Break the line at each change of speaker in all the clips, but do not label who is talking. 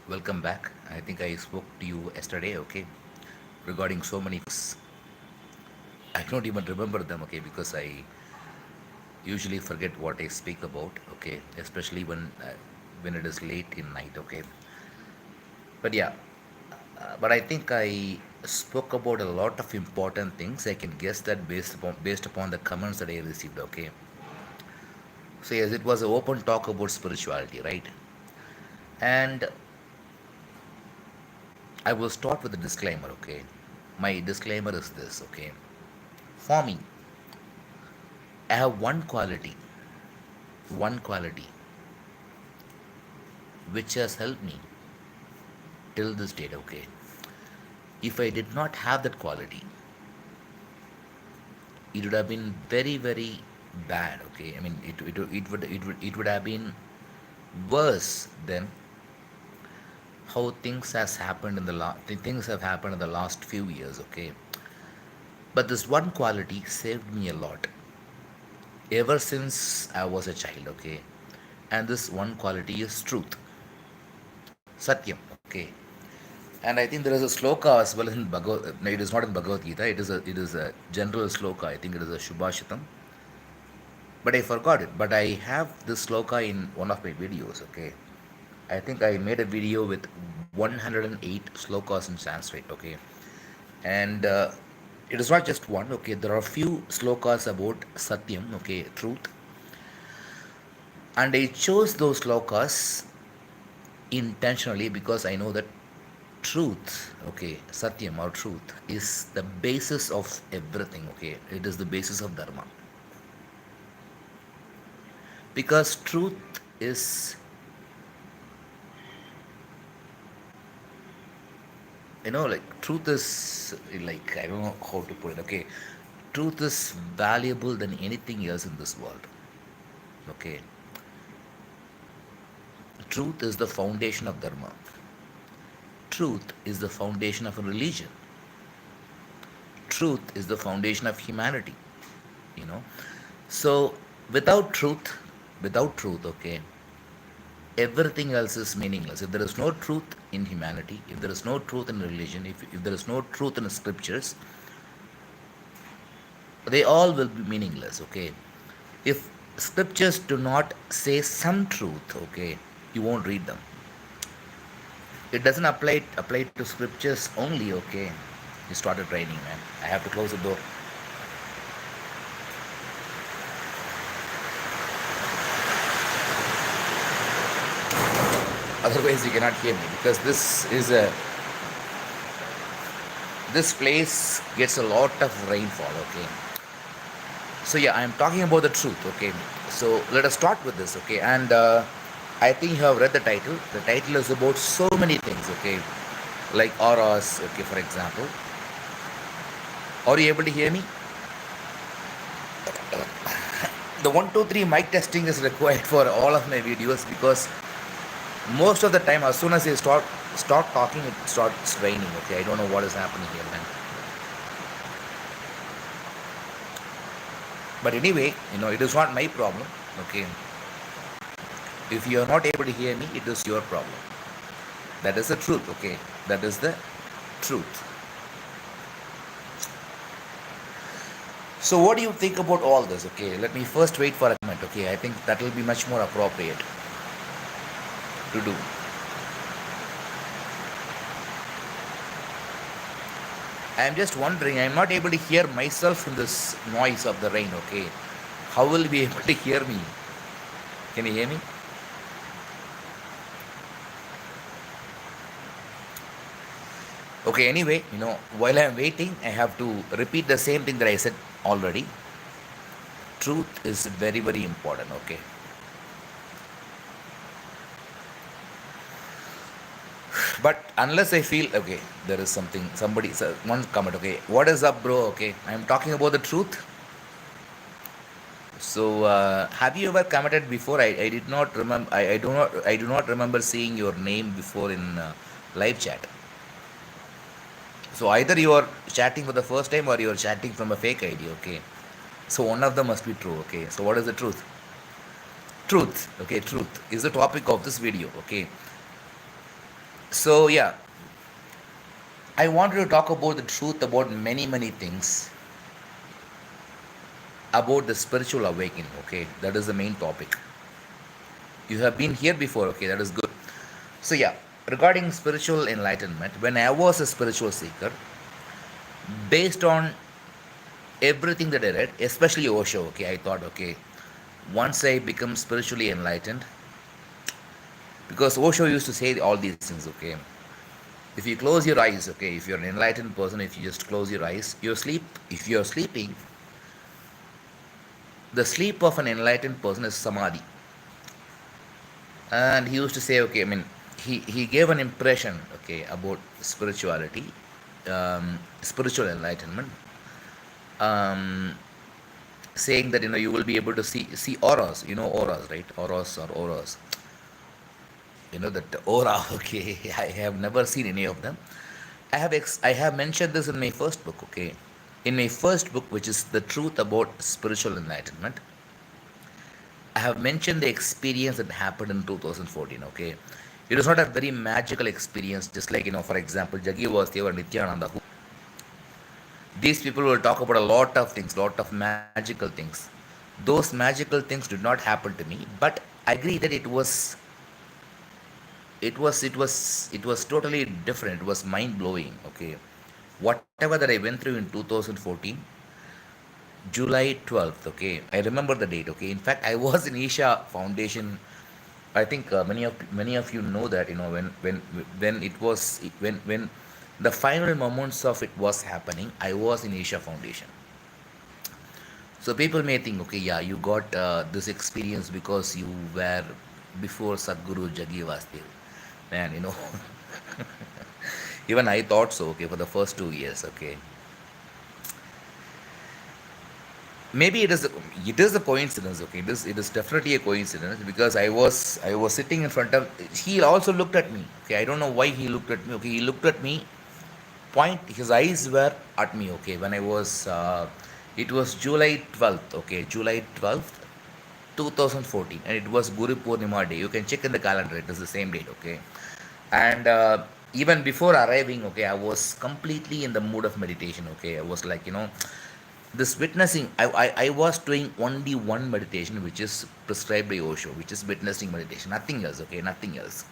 Welcome back. I think I spoke to you yesterday, okay, regarding so many things. I don't even remember them, okay, because I usually forget what I speak about, okay, especially when it is late in night, okay. But yeah, but I think I spoke about a lot of important things. I can guess that based upon the comments that I received, okay. So yes, it was an open talk about spirituality, right? And I will start with a disclaimer, okay. My disclaimer is this, okay. For me, I have one quality which has helped me till this date, okay. If I did not have that quality, it would have been very, very bad, okay. I mean, it would have been worse than how things have happened in the last few years, okay. But this one quality saved me a lot ever since I was a child, okay. And this one quality is truth, Satyam, okay. And I think there is a sloka as well in Bhagavad. No, it is not in Bhagavad Gita. It is a general sloka. I think it is a Shubhashitam. But I forgot it. But I have this sloka in one of my videos. Okay, I think I made a video with 108 slokas in Sanskrit. Okay, and it is not just one. Okay, there are a few slokas about Satyam. Okay, truth, and I chose those slokas intentionally because I know that truth, okay, Satyam or truth is the basis of everything, okay. It is the basis of Dharma. Because truth is, truth is like, I don't know how to put it, okay. Truth is valuable than anything else in this world, okay. Truth is the foundation of Dharma. Truth is the foundation of a religion. Truth is the foundation of humanity, you know. So, without truth, okay, everything else is meaningless. If there is no truth in humanity, if there is no truth in religion, if there is no truth in the scriptures, they all will be meaningless, okay. If scriptures do not say some truth, okay, you won't read them. It doesn't apply to scriptures only, okay. It started raining, man. I have to close the door. Otherwise you cannot hear me because this place gets a lot of rainfall, okay. So yeah, I am talking about the truth, okay. So let us start with this, okay. And I think you have read the title. The title is about so many things, okay, like auras, okay, for example. Are you able to hear me? The 1 2 3 mic testing is required for all of my videos because most of the time, as soon as I start talking, it starts raining, okay. I don't know what is happening here, man. But anyway, it is not my problem, okay. If you are not able to hear me, it is your problem. That is the truth, okay. That is the truth. So what do you think about all this? Okay, let me first wait for a moment. Okay, I think that will be much more appropriate to do. I am just wondering, I am not able to hear myself in this noise of the rain. Okay, how will you be able to hear me? Can you hear me? Okay, anyway, while I am waiting, I have to repeat the same thing that I said already. Truth is very, very important, okay. But unless I feel, okay, there is somebody, one comment, okay, what is up, bro? Okay, I am talking about the truth. So, have you ever commented before? I did not remember. I do not remember seeing your name before in live chat. So either you are chatting for the first time or you are chatting from a fake ID. Okay. So one of them must be true. Okay. So what is the truth? Truth. Okay. Truth is the topic of this video. Okay. So yeah, I wanted to talk about the truth about many things about the spiritual awakening. Okay, that is the main topic. You have been here before. Okay, that is good. So yeah, regarding spiritual enlightenment, when I was a spiritual seeker, based on everything that I read, especially Osho, okay, I thought, okay, once I become spiritually enlightened, because Osho used to say all these things, okay, if you close your eyes, okay, if you're an enlightened person, if you just close your eyes, if you're sleeping, the sleep of an enlightened person is samadhi. And he used to say, okay, I mean, he gave an impression, okay, about spirituality, spiritual enlightenment, um, saying that, you will be able to see auras, auras, right? Auras, that aura. Okay, I have never seen any of them. I have mentioned this in my first book. Okay, in my first book, which is the truth about spiritual enlightenment, I have mentioned the experience that happened in 2014. Okay, it was not a very magical experience, just like, for example, Jagi Vastev and Nityananda. These people will talk about a lot of things, lot of magical things. Those magical things did not happen to me, but I agree that it was totally different. It was mind blowing. Okay, whatever that I went through in 2014, July 12th. Okay, I remember the date. Okay, in fact, I was in Isha Foundation. I think many of you know that, when it was when the final moments of it was happening, I was in Isha Foundation. So people may think, okay, yeah, you got this experience because you were before Sadguru Jagi Vastev. Man, even I thought so. Okay, for the first 2 years. Okay, maybe it is a coincidence. Okay, it is definitely a coincidence, because I was sitting in front of. He also looked at me. Okay, I don't know why he looked at me. Okay, he looked at me. Point. His eyes were at me. Okay, when I was. It was July 12th. Okay, July 12th, 2014, and it was Guru Purnima day. You can check in the calendar, it is the same date. Okay, and even before arriving, okay, I was completely in the mood of meditation. Okay, I was like, this witnessing. I was doing only one meditation, which is prescribed by Osho, which is witnessing meditation, nothing else. Okay, nothing else.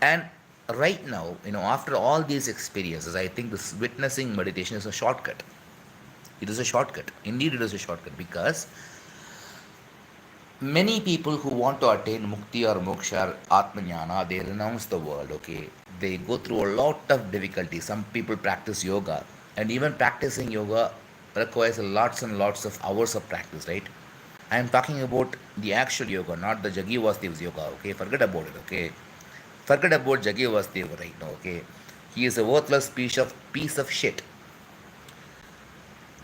And right now, after all these experiences, I think this witnessing meditation is a shortcut. It is a shortcut. Indeed, it is a shortcut, because many people who want to attain mukti or moksha or atmajnana, they renounce the world. Okay, they go through a lot of difficulty. Some people practice yoga, and even practicing yoga requires lots and lots of hours of practice, right? I am talking about the actual yoga, not the Jagi Vasudev's yoga. Okay, forget about it. Okay, forget about Jagi Vasudeva right now. Okay, he is a worthless piece of shit.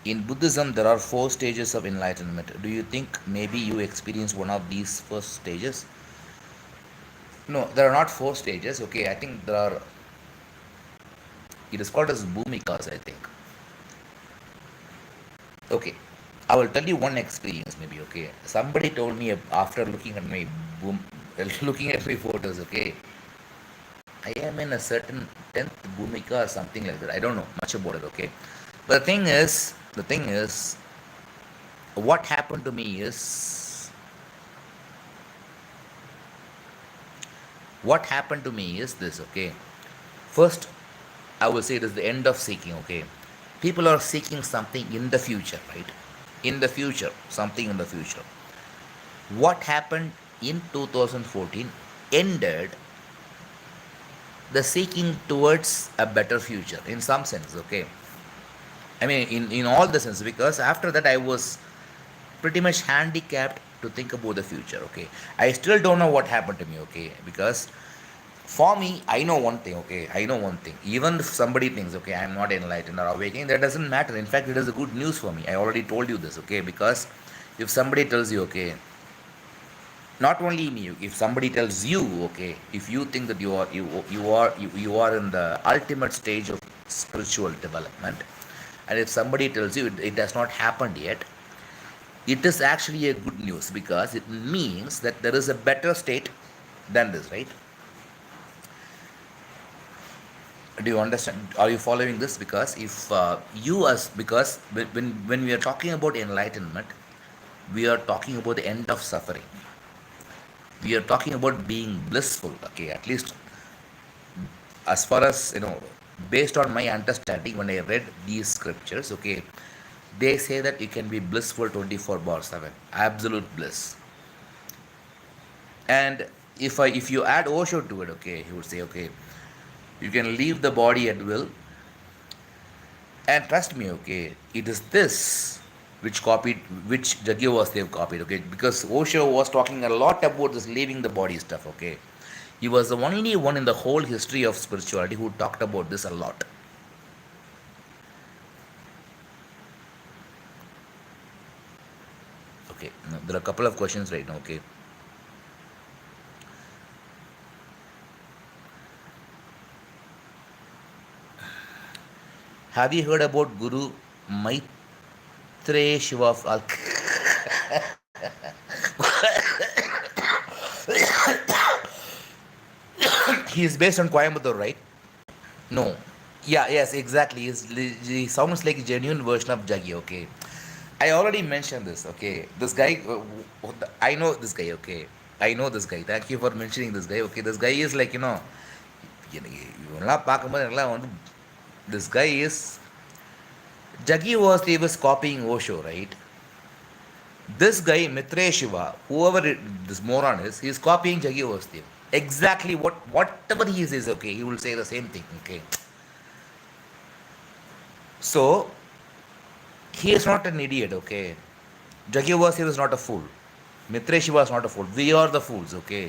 In Buddhism, there are four stages of enlightenment. Do you think maybe you experience one of these first stages? No, there are not four stages. Okay, I think there are. It is called as bhumikas, I think. Okay, I will tell you one experience, maybe. Okay, somebody told me after looking at my boom, looking at my photos. Okay, I am in a certain 10th bhumika or something like that. I don't know much about it. Okay, but the thing is, what happened to me is what happened to me is this. Okay, first, I will say it is the end of seeking. Okay, people are seeking something in the future, right? In the future, something in the future. What happened in 2014 ended the seeking towards a better future in some sense. Okay, I mean, in all the sense, because after that I was pretty much handicapped to think about the future. Okay, I still don't know what happened to me. Okay, because for me, I know one thing. Okay, I know one thing. Even if somebody thinks, okay, I'm not enlightened or awakening, that doesn't matter. In fact, it is a good news for me. I already told you this. Okay, because if somebody tells you, okay, not only me, if somebody tells you, okay, if you think that you are in the ultimate stage of spiritual development, and if somebody tells you it has not happened yet, it is actually a good news, because it means that there is a better state than this, right? Do you understand? Are you following this? Because if you as because when we are talking about enlightenment, we are talking about the end of suffering. We are talking about being blissful. Okay, at least as far as based on my understanding, when I read these scriptures, okay, they say that you can be blissful 24 bar 7, absolute bliss. And if you add Osho to it, okay, he would say, okay, you can leave the body at will. And trust me, okay, it is this which Jagiavastev copied, okay, because Osho was talking a lot about this leaving the body stuff, okay. He was the only one in the whole history of spirituality who talked about this a lot. Okay, now, there are a couple of questions right now, okay. Have you heard about Guru Maitre Shiva? He is based on Coimbatore, right? No. Yeah, yes, exactly. He sounds like a genuine version of Jaggi, okay. I already mentioned this, okay. This guy, I know this guy, okay. I know this guy. Thank you for mentioning this guy, okay. This guy is like, இவங்கெல்லாம் பார்க்கும்போது எல்லாம் வந்து this guy is he was copying Osho, right? This guy Mitre Shiva, whoever this moron is, he is copying Jaggi Vastudev. Exactly whatever he says, okay, he will say the same thing, okay. So he is not an idiot, okay. Jaggi Vastudev is not a fool. Mitre Shiva is not a fool. We are the fools, okay.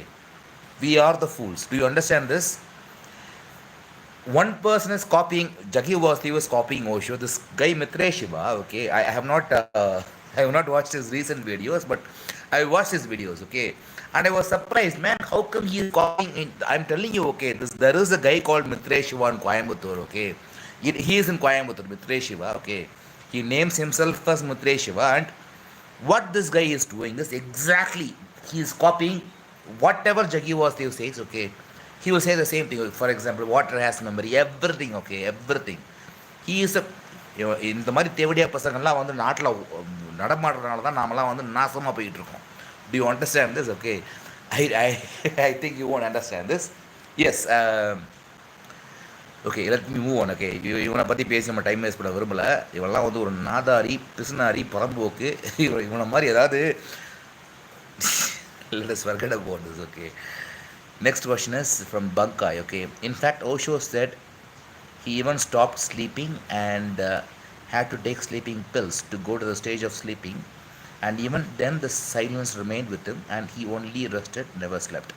We are the fools. Do you understand this? One person is copying, Jaggi Vastudev is copying Osho. This guy Mitre Shiva, okay, I have not I have not watched his recent videos, but I watched his videos, okay, and I was surprised, man, how come he is copying I'm telling you, okay, there is a guy called Mitre Shiva in Coimbatore, okay. He is in Coimbatore, Mitre Shiva, okay. He names himself as Mitre Shiva, and what this guy is doing is exactly, he is copying whatever Jaggi Vastudev says, okay. He will say the same thing. For example, water has memory, everything, okay, everything. He is a இந்த மாதிரி தேவடியா பசங்கள்லாம் வந்து நாட்டில் நடமாடுறதுனால தான் நாமெல்லாம் வந்து நாசமாக போயிட்டு இருக்கோம். Do you understand this? Okay, I think you won't understand this. Yes. Okay, let me move on. Okay, இவனை பற்றி பேசி நம்ம டைம் வேஸ்ட் பண்ண விரும்பலை. இவெல்லாம் வந்து ஒரு நாதாரி, பிசுனாரி, புறம்போக்கு, இவனை மாதிரி ஏதாவது let us forget about this, okay. Next question is from Bankai, okay. In fact, Osho said he even stopped sleeping and had to take sleeping pills to go to the stage of sleeping, and even then the silence remained with him and he only rested, never slept.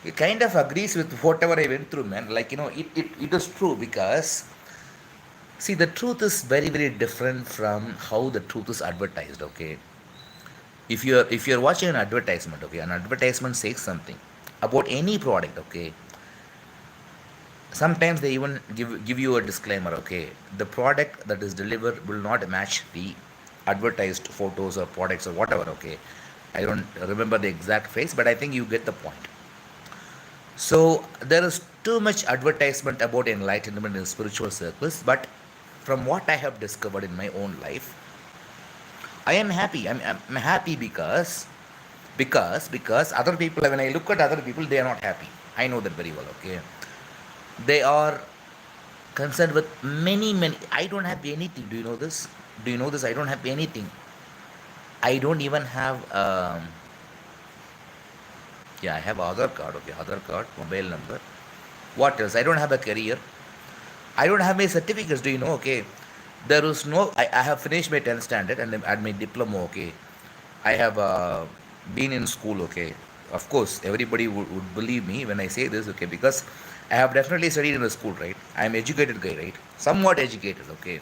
It kind of agrees with whatever I went through, man. Like, it is true, because see, the truth is very, very different from how the truth is advertised, okay. If you're watching an advertisement, okay, an advertisement says something about any product, okay. Sometimes they even give you a disclaimer, okay. The product that is delivered will not match the advertised photos or products or whatever, okay. I don't remember the exact phrase, but I think you get the point. So there is too much advertisement about enlightenment in spiritual circles, but from what I have discovered in my own life, I am happy. I'm happy because other people, when I look at other people, they are not happy. I know that very well, okay. They are concerned with many. I don't have anything. Do you know this? I don't have anything. I don't even have I have Aadhaar card, okay, Aadhaar card, mobile number. What else? I don't have a career. I don't have my certificates, do you know, okay. There is no, I have finished my 10th standard and I had my diploma, okay. I have been in school, okay. Of course, everybody would believe me when I say this, okay, because I have definitely studied in a school, right. I am educated guy, right. Somewhat educated, okay.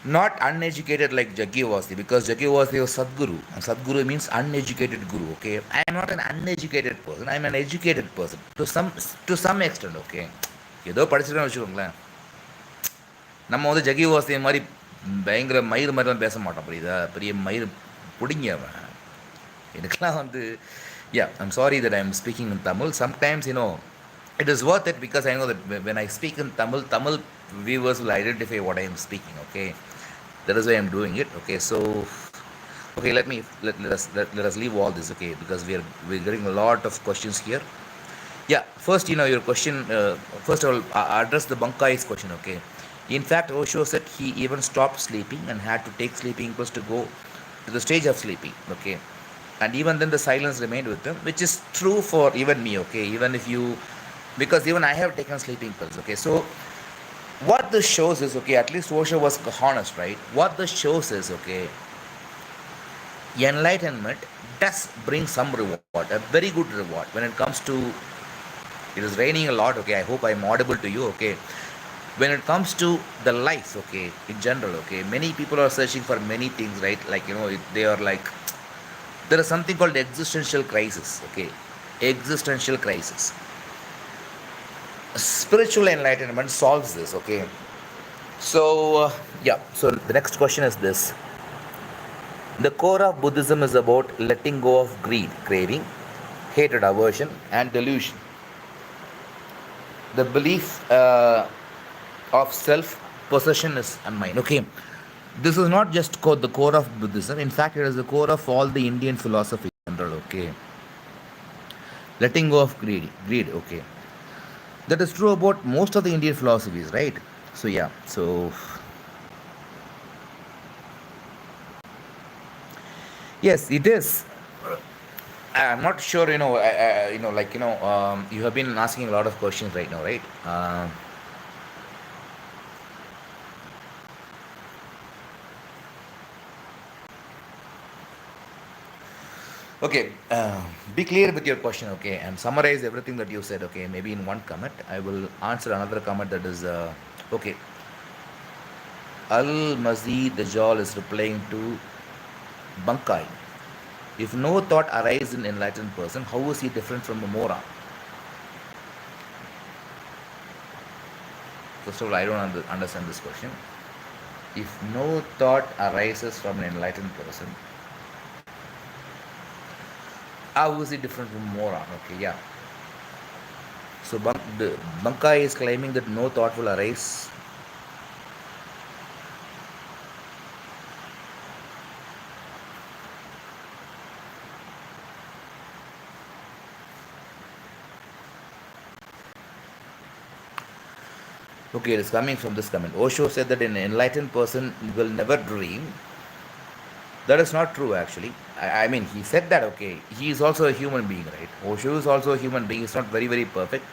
Not uneducated like Jaggi Vastudev, because Jaggi Vastudev was Sadguru, and Sadguru means uneducated guru, okay. I am not an uneducated person, I am an educated person to some extent, okay. ஏதோ படிச்சுட்டோன்னு வச்சுக்கோங்களேன். நம்ம வந்து ஜக்கி வாஸ்தே மாதிரி பயங்கர மயிர் மாதிரிலாம் பேச மாட்டோம், புரியுதா. பெரிய மயிர் பிடிங்க அவன். எனக்கெல்லாம் வந்து I'm sorry that I am speaking in Tamil. Sometimes It is worth it because I know that when I speak in Tamil, Tamil viewers will identify what I am speaking. Okay, that is why I'm doing it. Okay, so okay, let us leave all this. Okay, because we're getting a lot of questions here. Yeah, first, your question. First of all, address the Bankai's question. Okay, in fact, Osho said he even stopped sleeping and had to take sleeping pills to go to the stage of sleeping. Okay, and even then the silence remained with him, which is true for even me. Okay, even if you, because even I have taken sleeping pills. Okay, so what this shows is, okay, at least Osho was honest, right? What this shows is, okay, enlightenment does bring some reward, a very good reward when it comes to. It is raining a lot. Okay, I hope I'm audible to you. Okay, when it comes to the life, okay, in general, okay, many people are searching for many things, right? Like, they are like, there is something called existential crisis. Okay, existential crisis. Spiritual enlightenment solves this. Okay, so yeah, so the next question is this: the core of Buddhism is about letting go of greed, craving, hatred, aversion, and delusion. The belief of self possession is mine. Okay, this is not just the core of Buddhism. In fact, it is the core of all the Indian philosophy in general. Okay, letting go of greed. Okay, that is true about most of the Indian philosophies, right? So yeah, so yes, it is. I'm not sure. You have been asking a lot of questions right now, right? Okay, be clear with your question, okay, and summarize everything that you said, okay, maybe in one comment. I will answer another comment that is, okay, Al Mazid Dajjal is replying to Bankai. If no thought arises in enlightened person, how is he different from a moron? First of all, I don't understand this question. If no thought arises from an enlightened person, how is he different from a moron? Okay, yeah. So Bankai is claiming that no thought will arise. Okay, it is coming from this comment. Osho said that an enlightened person will never dream. That is not true, actually. I mean, he said that, okay. He is also a human being, right? Osho is also a human being. He's not very, very perfect.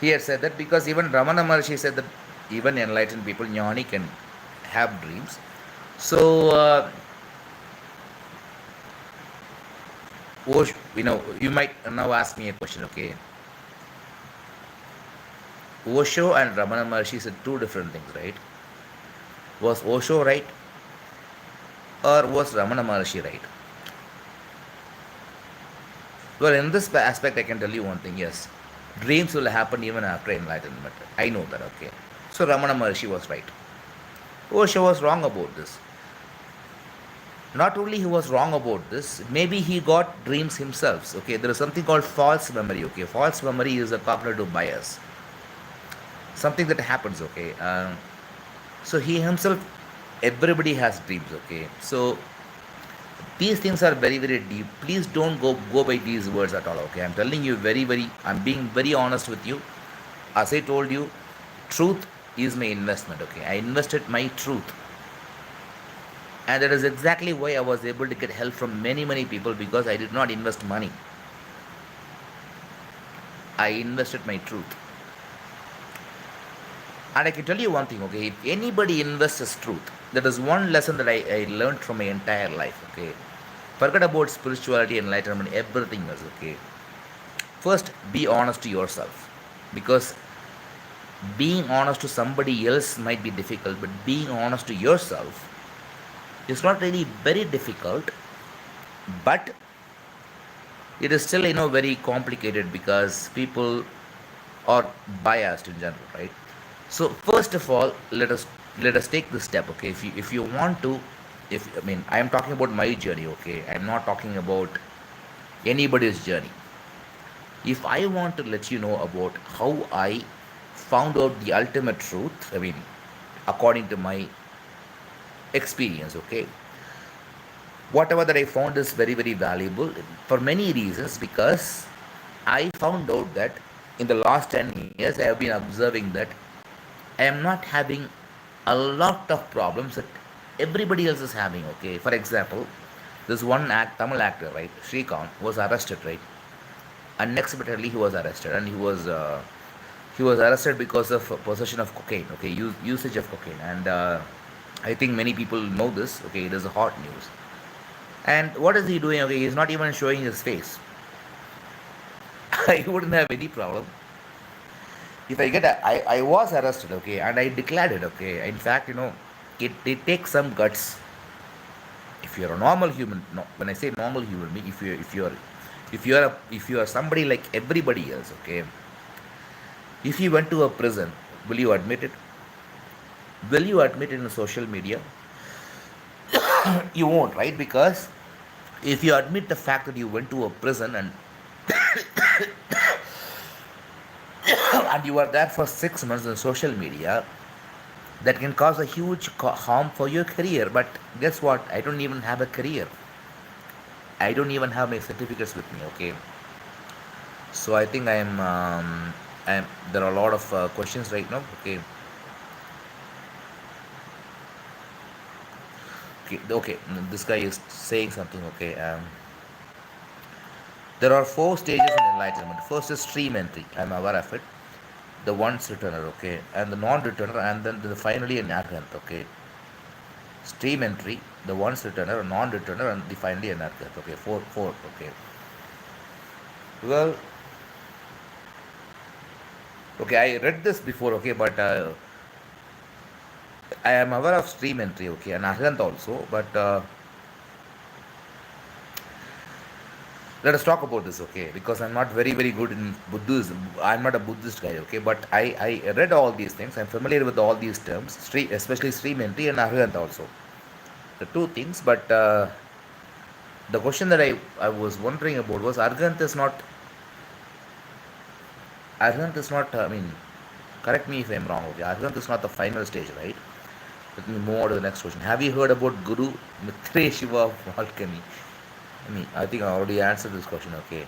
He had said that because even Ramana Maharshi said that even enlightened people, Jnani, can have dreams. So, Osho, you might now ask me a question, okay. Osho and Ramana Maharshi said two different things, right? Was Osho right or was Ramana Maharshi right? Well, in this aspect, I can tell you one thing. Yes, dreams will happen even after enlightenment. I know that. Okay. So Ramana Maharshi was right. Osho was wrong about this. Not only he was wrong about this, maybe he got dreams himself. Okay, there is something called false memory. Okay, false memory is a cognitive bias, something that happens. Okay, so he himself, everybody has dreams. Okay, so these things are very, very deep. Please don't go by these words at all. Okay, I'm telling you very, very. I'm being very honest with you. As I told you, truth is my investment. Okay, I invested my truth, and that is exactly why I was able to get help from many, many people because I did not invest money. I invested my truth. And I can tell you one thing, okay, if anybody invests his truth, that is one lesson that I learned from my entire life, okay. Forget about spirituality, enlightenment, everything else, okay. First, be honest to yourself. Because being honest to somebody else might be difficult, but being honest to yourself is not really very difficult, but it is still, very complicated because people are biased in general, right? So first of all, let us take this step, okay? If you want to, if I mean, I am talking about my journey, okay? I'm not talking about anybody's journey. If I want to let you know about how I found out the ultimate truth, I mean, according to my experience, okay, whatever that I found is very, very valuable for many reasons, because I found out that in the last 10 years I have been observing that I am not having a lot of problems that everybody else is having. Okay, for example, this one Tamil actor, right, Shrikant, was arrested, right? Unexpectedly, he was arrested, and he was arrested because of possession of cocaine. Okay, usage of cocaine, and I think many people know this. Okay, it is a hot news. And what is he doing? Okay, he's not even showing his face. I wouldn't have any problem if I was arrested, okay, and I declared it, okay. In fact, it takes some guts. If you're a normal human, no, when I say normal human being, if you are somebody like everybody else, okay, if you went to a prison, will you admit it? Will you admit it in social media? You won't, right? Because if you admit the fact that you went to a prison and you are there for 6 months on social media, that can cause a huge harm for your career. But guess what? I don't even have a career. I don't even have my certificates with me. Okay, so I think I'm. There are a lot of questions right now. Okay, okay, okay. This guy is saying something. Okay, there are four stages in enlightenment. First is stream entry. I'm aware of it. The once returner, okay, and the non-returner, and then finally an arhant, okay. Stream entry, the once returner, a non-returner, and the finally an arhant, okay. Four, okay. Well, okay, I read this before, okay, but I am aware of stream entry, okay, and arhant also, but let us talk about this, okay, because I'm not very, very good in Buddhism. I'm not a Buddhist guy, okay, but I read all these things. I'm familiar with all these terms, especially stream entry and arhant also. The two things, but the question that I was wondering about was arhant is not, I mean, correct me if I'm wrong, okay, arhant is not the final stage, right? Let me move on to the next question. Have you heard about Guru Mitra Shiva of alchemy? I mean, I think I already answered this question, okay.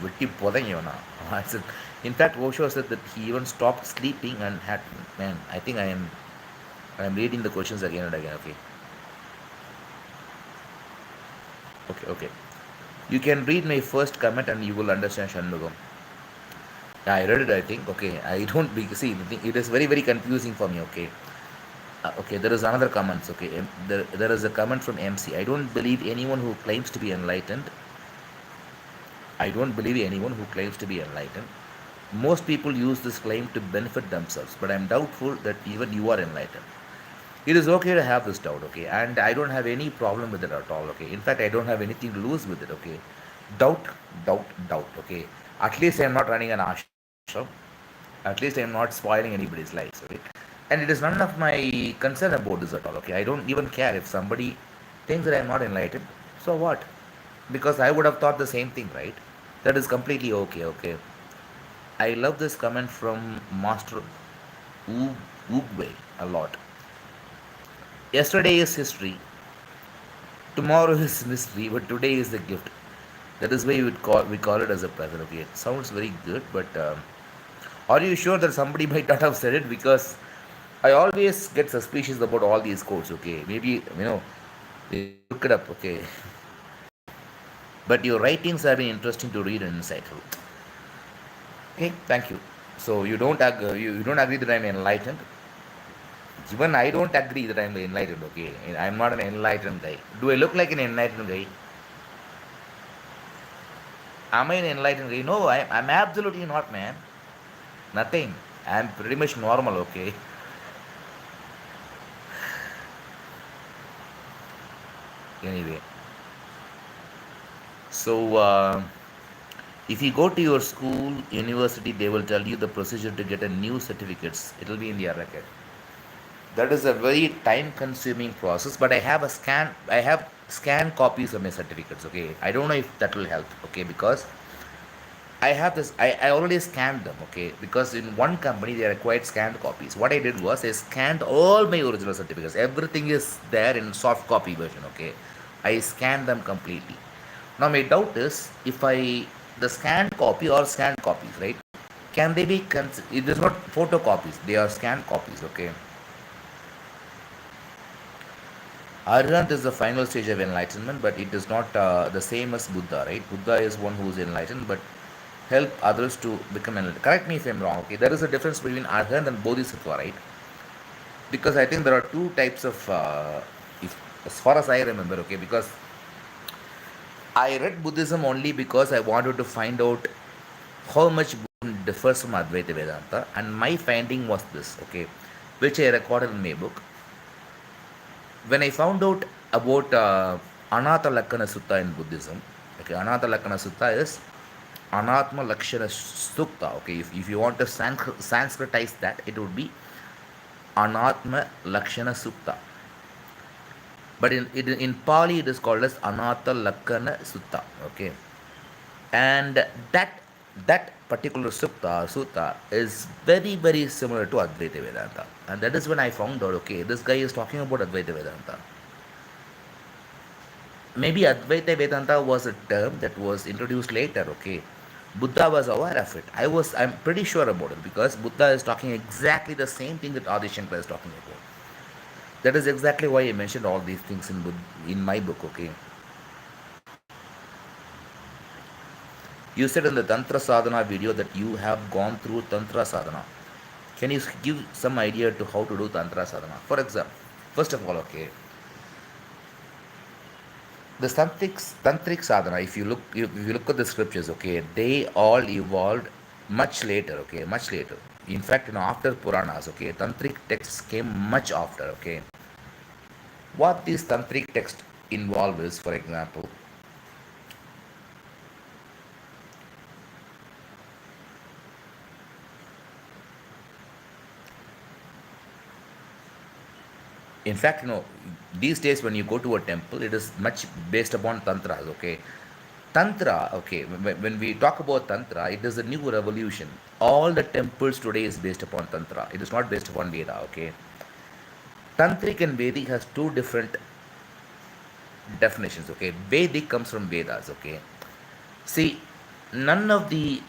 வெட்டி புதைங்க வேணாம். I said, in fact, Osho said that he even stopped sleeping and had, man, I am reading the questions again and again, okay. Okay, okay. You can read my first comment and you will understand Shanmugam. Yeah, I read it, I think. Okay, I don't see. It is very, very confusing for me. Okay, okay. There is another comment. Okay, there is a comment from MC. I don't believe anyone who claims to be enlightened. I don't believe anyone who claims to be enlightened. Most people use this claim to benefit themselves, but I'm doubtful that even you are enlightened. It is okay to have this doubt, okay, and I don't have any problem with it at all, okay. In fact, I don't have anything to lose with it, okay. Doubt, doubt, okay. At least I'm not running an ashram. At least I'm not spoiling anybody's lives, okay. And it is none of my concern about this at all, okay. I don't even care if somebody thinks that I'm not enlightened. So what? Because I would have thought the same thing, right? That is completely okay, okay. I love this comment from Master Oogway a lot. Yesterday is history, tomorrow is mystery, but today is the gift. That is why we call it as a present. Okay, it sounds very good, but are you sure that somebody might not have said it? Because I always get suspicious about all these quotes. Okay, maybe they look it up. Okay, but your writings have been interesting to read and insightful. Okay, thank you. So you don't agree that I'm enlightened. Even I don't agree that I'm enlightened, okay? I'm not an enlightened guy. Do I look like an enlightened guy? Am I an enlightened guy? No, I'm absolutely not, man. Nothing. I'm pretty much normal, okay? Anyway, so if you go to your school, university, they will tell you the procedure to get a new certificates. It will be in their record. That is a very time consuming process, but I have scanned copies of my certificates, okay. I don't know if that will help, okay, because I already scanned them, okay, because in one company they required scanned copies. What I did was I scanned all my original certificates. Everything is there in soft copy version, okay. I scanned them completely. Now my doubt is if I the scanned copy or scanned copies, right? Can they be it is not photocopies, they are scanned copies, okay. Arhat is the final stage of enlightenment, but it is not the same as Buddha, right? Buddha is one who is enlightened, but help others to become enlightened. Correct me if I'm wrong, okay? There is a difference between Arhat and Bodhisattva, right? Because I think there are two types of, if, as far as I remember, okay? Because I read Buddhism only because I wanted to find out how much Buddhism differs from Advaita Vedanta, and my finding was this, okay, which I recorded in my book. When I found out about Anatha Lakkhana Sutta in Buddhism, okay, Anatha Lakkhana Sutta is Anatma Lakshana Sutta, okay, if you want to Sanskritize that, it would be Anatma Lakshana Sutta. But in Pali, it is called as Anatha Lakkhana Sutta, okay, and that particular sutta is very similar to Advaita Vedanta, and that is when I found out, okay, this guy is talking about Advaita Vedanta. Maybe Advaita Vedanta was a term that was introduced later, okay. Buddha was aware of it. I'm pretty sure about it because Buddha is talking exactly the same thing that Adi Shankara is talking about. That is exactly why I mentioned all these things in my book, okay. You said in the Tantra Sadhana video that you have gone through Tantra Sadhana. Can you give some idea to how to do Tantra Sadhana? For example, first of all, okay, the tantric sadhana, if you look at the scriptures, okay, they all evolved much later, okay, much later. In fact, after Puranas, okay, tantric texts came much after, okay. What these tantric texts involve is, for example, in fact, these days when you go to a temple, it is much based upon tantras, okay. Tantra, okay, when we talk about Tantra, it is a new revolution. All the temples today is based upon Tantra. It is not based upon Veda, okay. Tantric and Vedic has two different definitions, okay. Vedic comes from Vedas, okay. See, none of the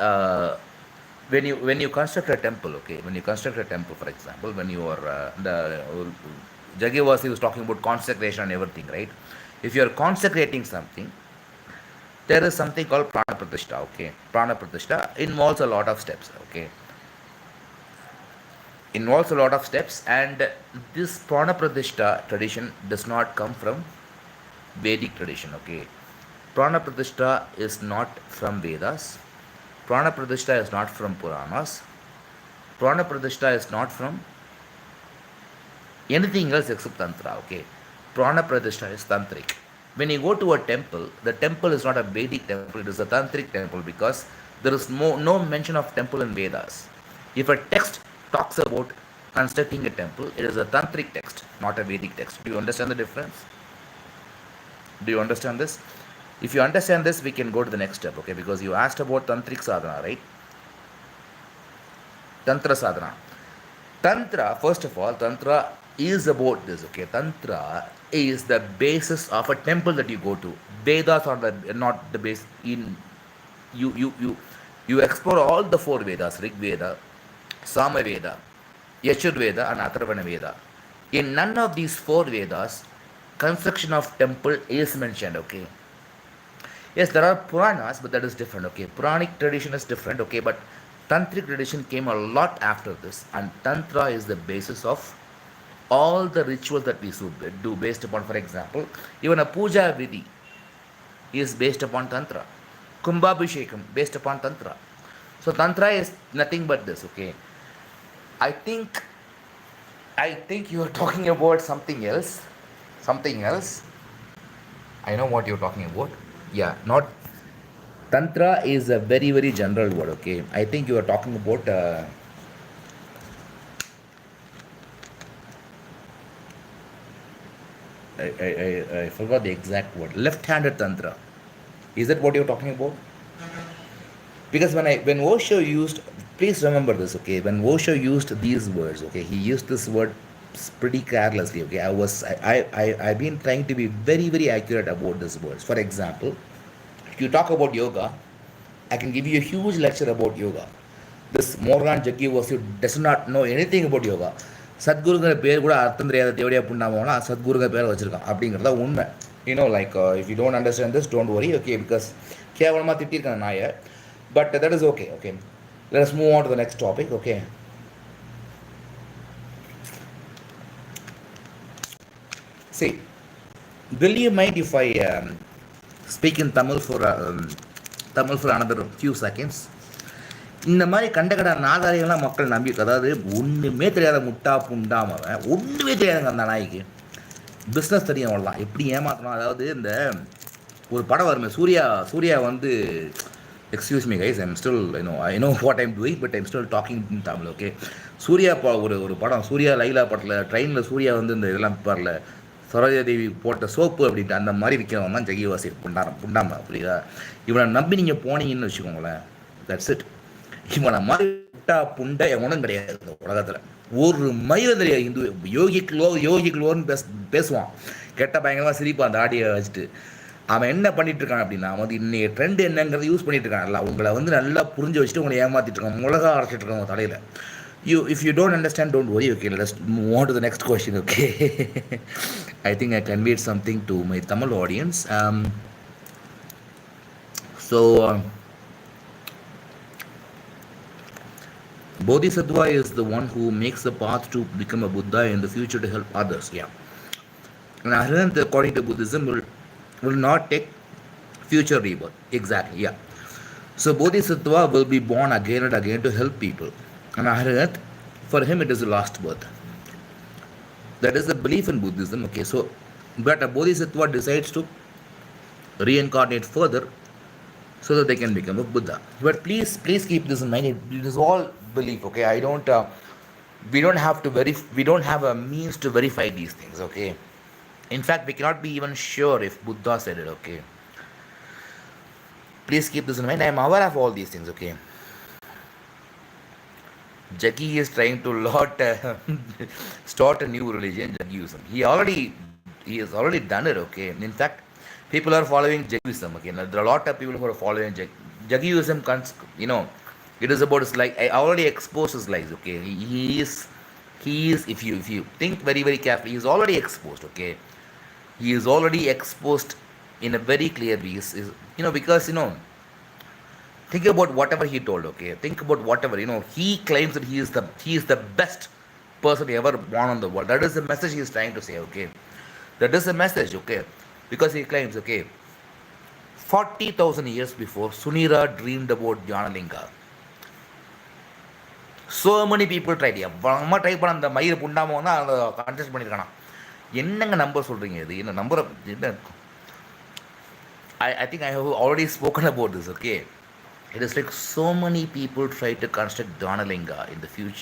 when you construct a temple, okay, when you construct a temple, for example, when you are the Jagivasi was talking about consecration and everything, right? If you are consecrating something, there is something called prana pratishtha, okay. Prana pratishtha involves a lot of steps, okay. Involves a lot of steps, and this prana pratishtha tradition does not come from Vedic tradition, okay. Prana pratishtha is not from Vedas. Prana pratishtha is not from Puranas. Prana pratishtha is not from anything else except Tantra, okay. Prana pratishtha is tantric. When you go to a temple, the temple is not a Vedic temple, it is a tantric temple because there is no mention of temple in Vedas. If a text talks about constructing a temple, it is a tantric text, not a Vedic text. Do you understand the difference? Do you understand this? If you understand this, we can go to the next step, okay? Because you asked about tantric sadhana, right? Tantra sadhana. Tantra, first of all, Tantra is about this, okay? Tantra is the basis of a temple that you go to. Vedas are not the base. You you you you explore all the four Vedas: Rig Veda, Sama Veda, Yajur Veda, and Atharvana Veda. In none of these four Vedas, construction of temple is mentioned, okay? Yes, there are Puranas, but that is different, okay? Puranic tradition is different, okay? But Tantric tradition came a lot after this, and Tantra is the basis of all the rituals that we do based upon, for example, even a puja vidhi is based upon Tantra. Kumbhabhishekam based upon Tantra. So Tantra is nothing but this, okay? I think I think you are talking about something else. Something else. I know what you're talking about. Yeah, not Tantra is a very general word, okay? I think you are talking about I forgot the exact word. Left-handed tantra. Is that what you're talking about? Because when Osho used, please remember this, okay? When Osho used these words, okay, he used this word pretty carelessly, okay? I've been trying to be very very accurate about these words. For example, if you talk about yoga, I can give you a huge lecture about yoga. This Morgan Jackie was who does not know anything about yoga. சத்குருங்கிற பேர் கூட அர்த்தம் தெரியாத தேவடியா புண்ணாமோனா சத்குருங்கிற பேர் வச்சிருக்கான் அப்படிங்கிறத உண்மை. Like if you don't understand this, don't worry, okay? Because கேவலமாக திட்டிருக்காங்க நாயை. But that is okay, okay? Let us move on to the next topic, okay? See, will you mind if I speak in Tamil for another few seconds? இந்த மாதிரி கண்டகட நாதாரிகள்லாம் மக்கள் நம்பி, அதாவது ஒன்றுமே தெரியாத முட்டா புண்டாமவன், ஒன்றுமே தெரியாதுங்க அந்த நாய்க்கு. பிஸ்னஸ் தெரியும் அவ்வளோதான், எப்படி ஏமாற்றணும். அதாவது இந்த ஒரு படம் வருமே, சூர்யா வந்து, excuse me guys, I know what I'm doing, but I'm still talking in Tamil, okay? Suriya ஒரு படம், சூர்யா லைலா படத்தில் ட்ரெயினில் சூர்யா வந்து இந்த இதெல்லாம் பாரில் சரோஜாதேவி போட்ட சோப்பு அப்படின்ட்டு அந்த மாதிரி விற்கிறவன் தான் ஜெகிவாசி புண்டாம, புரியுதா? இவனை நம்பி நீங்கள் போனீங்கன்னு வச்சுக்கோங்களேன், தட்ஸ் இட். இவனை மாதிரி புட்டா புண்டை எவனும் கிடையாது இந்த உலகத்தில். ஒரு மயிலும் தெரியாது. இந்து யோகிக்குள்ளோன்னு பேசுவான், கெட்ட பயங்கரமாக சிரிப்பான் அந்த ஆடியை வச்சுட்டு. அவன் என்ன பண்ணிட்டு இருக்கான் அப்படின்னா, வந்து இன்னைக்கு ட்ரெண்ட் என்னங்கிறத யூஸ் பண்ணிட்டு இருக்கான். உங்களை வந்து நல்லா புரிஞ்சு வச்சுட்டு உங்களை ஏமாத்திட்டு இருக்கான், மிளகா அரைச்சிட்டு இருக்கான் உங்கள் தலையில். If you don't understand, don't worry, okay? Let's move on to the next question, okay? I think I conveyed something to my Tamil audience. So, Bodhisattva is the one who makes the path to become a Buddha in the future to help others. Yeah. And Arhant, according to Buddhism, will not take future rebirth. Exactly, yeah. So Bodhisattva will be born again and again to help people. And Arhat, for him it is a last birth. That is the belief in Buddhism, okay? So, but a Bodhisattva decides to reincarnate further so that they can become a Buddha. But please keep this in mind. It is all belief, okay? We don't have a means to verify these things, okay? In fact, we cannot be even sure if Buddha said it, okay? Please keep this in mind. I am aware of all these things, okay? Jaggi is trying to start a new religion, Jaggiism. He has already done it, okay? In fact, people are following Jaggiism, okay? Now, there are a lot of people who are following Jaggiism. It is about his life. I already exposed his lies, okay? He is. If you think very very carefully, he is already exposed, okay? He is already exposed in a very clear way. Because think about whatever he told, okay? Think about whatever, he claims that he is the best person ever born on the world. That is the message he is trying to say, okay? That is the message, okay? Because he claims, okay, 40,000 years before, Sunira dreamed about Jnanalinga. So many people tried. எவ்வளோ try பண்ண அந்த மயிர் புண்டாமல் தான் அதை contest பண்ணியிருக்கானா. என்னங்க number சொல்கிறீங்க? இது என்ன number? I think I have already spoken about this, okay? It is like so many people try to construct Dhanalinga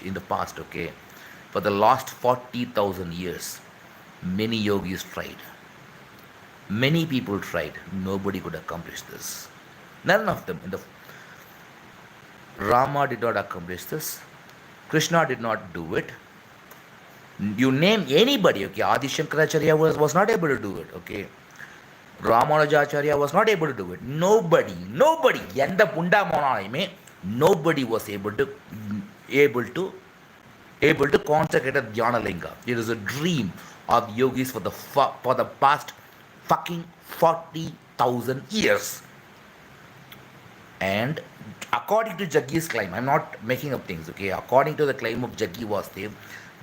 in the past, okay? For the last 40,000 years, many yogis tried. Many people tried. Nobody could accomplish this. None of them. Rama did not accomplish this. Krishna did not do it. You name anybody, okay? Adi Shankaracharya was not able to do it, okay? Ramanujacharya was not able to do it. Nobody, எந்த புண்டா மோனாலுமே nobody was able to consecrate a Dhyanalinga. It is a dream of yogis for the past fucking 40,000 years. And according to Jaggi's claim, I'm not making up things, okay? According to the claim of Jaggi Vasudev,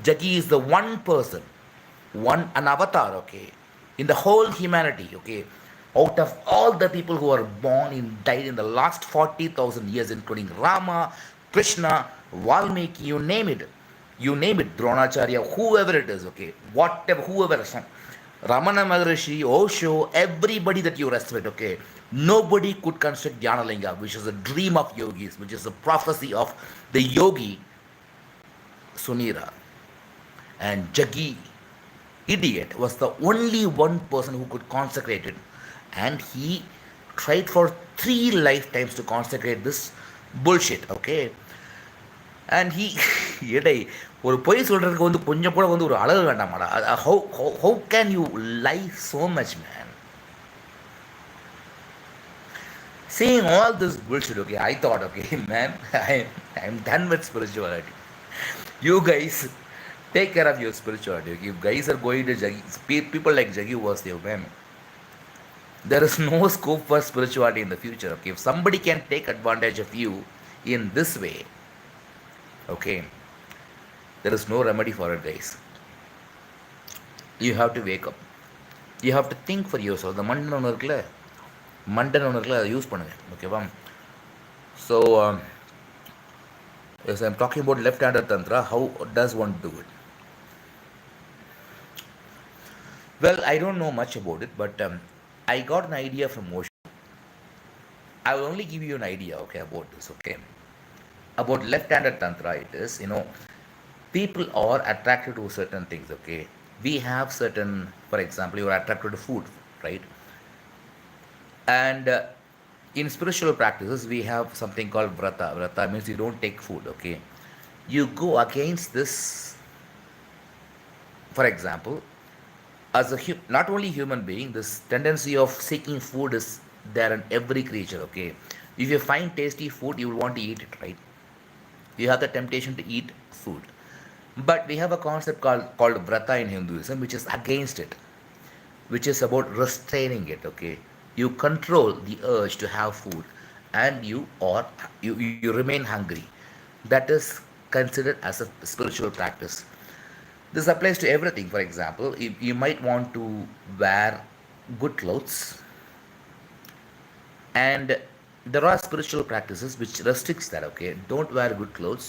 Jaggi is the one person, an avatar, okay, in the whole humanity, okay, out of all the people who are born and died in the last 40,000 years, including Rama, Krishna, Valmiki, you name it, Dronacharya, whoever it is, okay, whoever, Ramana Maharishi, Osho, everybody that you respect, okay, nobody could construct Dhyanalinga, which is a dream of yogis, which is a prophecy of the yogi Sunira. And Jaggi idiot was the only one person who could consecrate it, and he tried for 3 lifetimes to consecrate this bullshit. Okay, and he எடை ஒரு பொய் சொல்கிறதுக்கு வந்து கொஞ்சம் கூட வந்து ஒரு அழகு வேண்டாமாடா. How can you lie so much, man? Seeing all this bullshit, okay, I thought, okay, man, I'm done with spirituality. You guys take care of your spirituality. Okay? If guys are going to Jaggi, people like Jaggi was there, man, there is no scope for spirituality in the future. Okay, if somebody can take advantage of you in this way, okay, there is no remedy for it, guys. You have to wake up. You have to think for yourself. The மண்டன் ஒன்று இருக்குல்ல, மண்டன் ஒன்று இருக்குல்ல, அதை use பண்ணுங்கள், ஓகேவா? So yes, I'm talking about left-handed tantra. How does one do it? Well, I don't know much about it, but I got an idea from Osho. I will only give you an idea, okay, about this, okay? About left-handed tantra, it is, people are attracted to certain things, okay? We have certain, for example, you are attracted to food, right? And in spiritual practices, we have something called vrata. Vrata means you don't take food, okay? You go against this, for example, as a not only human being, this tendency of seeking food is there in every creature, okay? If you find tasty food, you will want to eat it, right? You have the temptation to eat food. But we have a concept called vrata in Hinduism, which is against it, which is about restraining it, okay? You control the urge to have food, and you remain hungry. That is considered as a spiritual practice. This applies to everything. For example, if you might want to wear good clothes, and there are spiritual practices which restricts that, okay? Don't wear good clothes,